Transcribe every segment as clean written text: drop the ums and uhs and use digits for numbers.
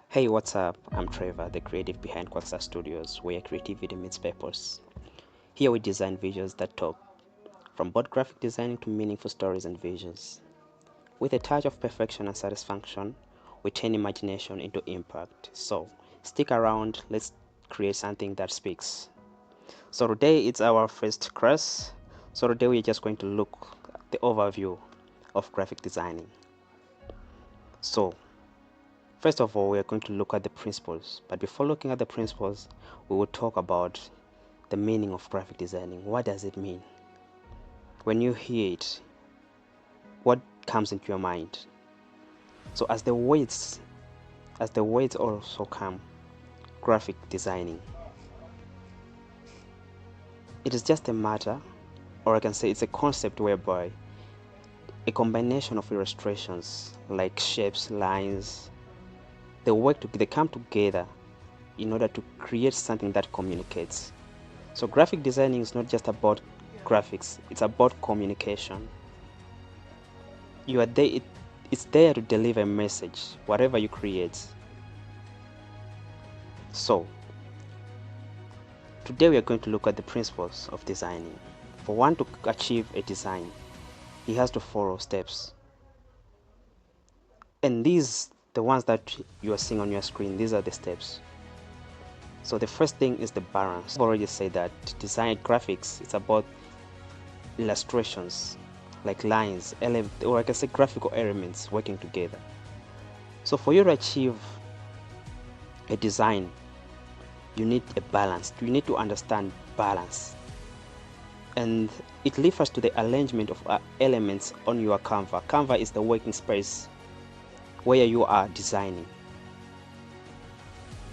Hey, what's up? I'm Trevor, the creative behind Quackstar Studios, where creativity meets purpose. Here we design visuals that talk, from both graphic designing to meaningful stories and visuals. With a touch of perfection and satisfaction, we turn imagination into impact. So, stick around, let's create something that speaks. So today it's our first class. So today we're just going to look at the overview of graphic designing. So, first of all, we are going to look at the principles. But before looking at the principles, we will talk about the meaning of graphic designing. What does it mean? When you hear it, what comes into your mind? So as the words also come, graphic designing. It is just a matter, or I can say it's a concept whereby a combination of illustrations like shapes, lines, they come together in order to create something that communicates. So graphic designing is not just about graphics, it's about communication. You are there, it's there to deliver a message, whatever you create. So, today we are going to look at the principles of designing. For one to achieve a design, he has to follow steps. And these, the ones that you are seeing on your screen, these are the steps. So the first thing is the balance. I've already said that design graphics, it's about illustrations, like lines, or I can say graphical elements working together. So for you to achieve a design, you need a balance. You need to understand balance. And it refers to the arrangement of elements on your canvas. Canvas is the working space where you are designing.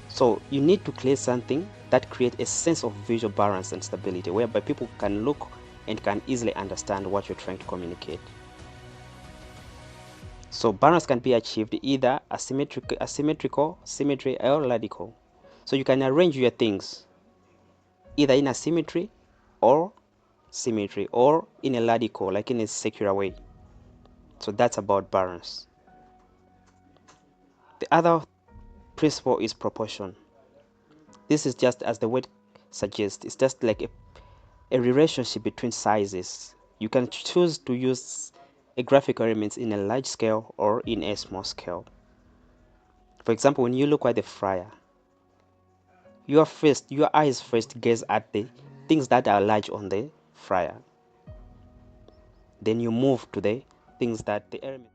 So you need to create something that creates a sense of visual balance and stability, whereby people can look and can easily understand what you're trying to communicate. So balance can be achieved either asymmetrical, symmetry, or radical. So you can arrange your things either in asymmetry or symmetry, or in a radical, like in a secular way. So that's about balance. The other principle is proportion. This is just as the word suggests, it's just like a relationship between sizes. You can choose to use a graphic element in a large scale or in a small scale. For example, when you look at the flyer, your eyes first gaze at the things that are large on the flyer. Then you move to the things that the element.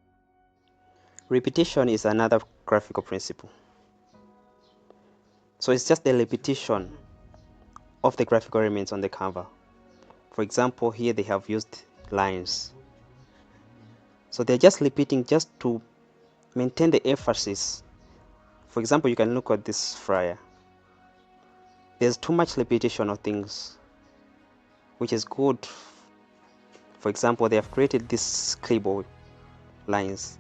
Repetition is another graphical principle. So it's just the repetition of the graphical elements on the cover. For example, here they have used lines. So they're just repeating just to maintain the emphasis. For example, you can look at this flyer. There's too much repetition of things, which is good. For example, they have created this scribble lines,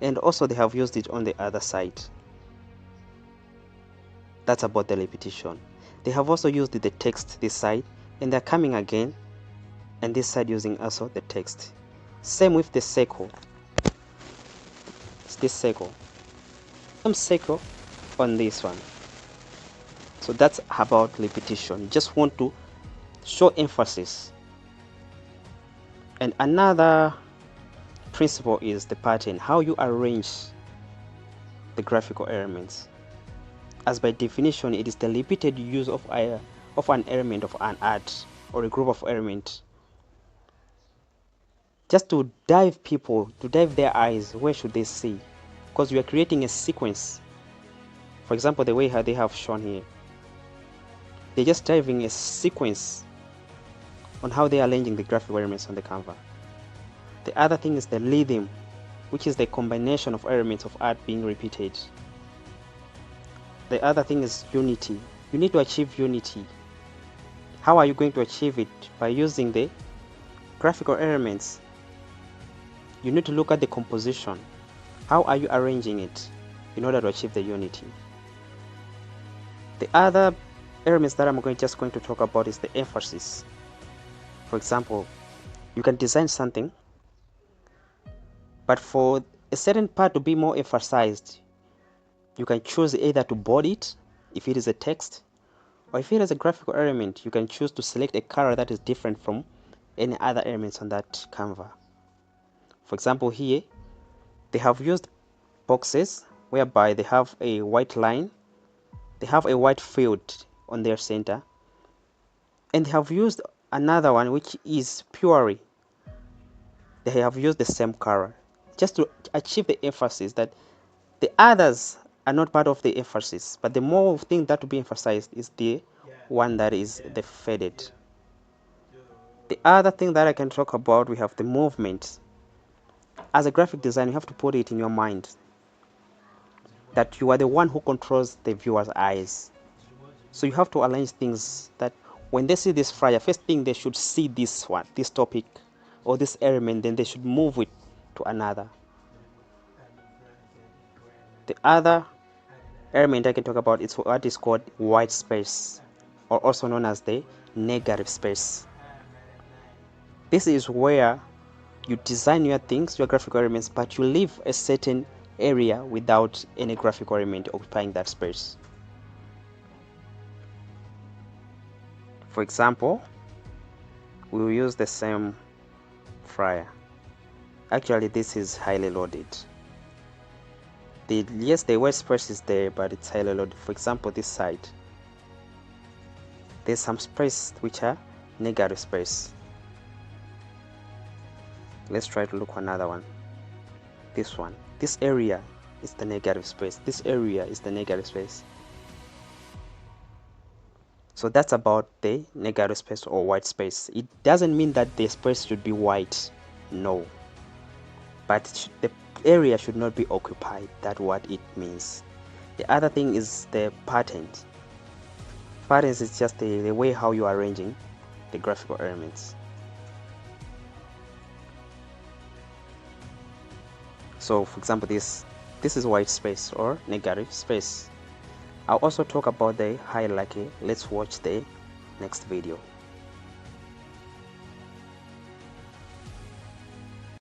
and also they have used it on the other side. That's about the repetition. They have also used the text this side, and they're coming again, and this side using also the text. Same with the circle. It's this circle. Some circle on this one. So that's about repetition. You just want to show emphasis. And another principle is the pattern, how you arrange the graphical elements. As by definition, it is the repeated use of an element of an art or a group of elements just to dive their eyes. Where should they see? Because we are creating a sequence. For example, the way how they have shown here, they're just driving a sequence on how they are arranging the graphical elements on the canvas. The other thing is the rhythm, which is the combination of elements of art being repeated. The other thing is unity. You need to achieve unity. How are you going to achieve it? By using the graphical elements. You need to look at the composition. How are you arranging it in order to achieve the unity? The other elements that I'm just going to talk about is the emphasis. For example, you can design something, but for a certain part to be more emphasized, You can choose either to bold it if it is a text, or if it is a graphical element, you can choose to select a color that is different from any other elements on that canvas. For example, here they have used boxes whereby they have a white line, they have a white field on their center, and they have used another one which is purely, they have used the same color just to achieve the emphasis that the others are not part of the emphasis, but the more thing that to be emphasized is the one that is the faded. The other thing that I can talk about, we have the movement. As a graphic designer, you have to put it in your mind that you are the one who controls the viewer's eyes. So you have to arrange things that when they see this flyer, first thing they should see this one, this topic or this element, then they should move it to another. The other element I can talk about is what is called white space, or also known as the negative space. This is where you design your things, your graphical elements, but you leave a certain area without any graphical element occupying that space. For example, we will use the same flyer. Actually, this is highly loaded. Yes, the white space is there, but it's highly loaded. For example, this side, there's some space which are negative space. Let's try to look for another one. This one, this area is the negative space, this area is the negative space. So that's about the negative space or white space. It doesn't mean that the space should be white, no, but the area should not be occupied. That's what it means. The other thing is the patterns. Patterns is just the way how you are arranging the graphical elements. So for example, this is white space or negative space. I'll also talk about the hierarchy. Let's watch the next video.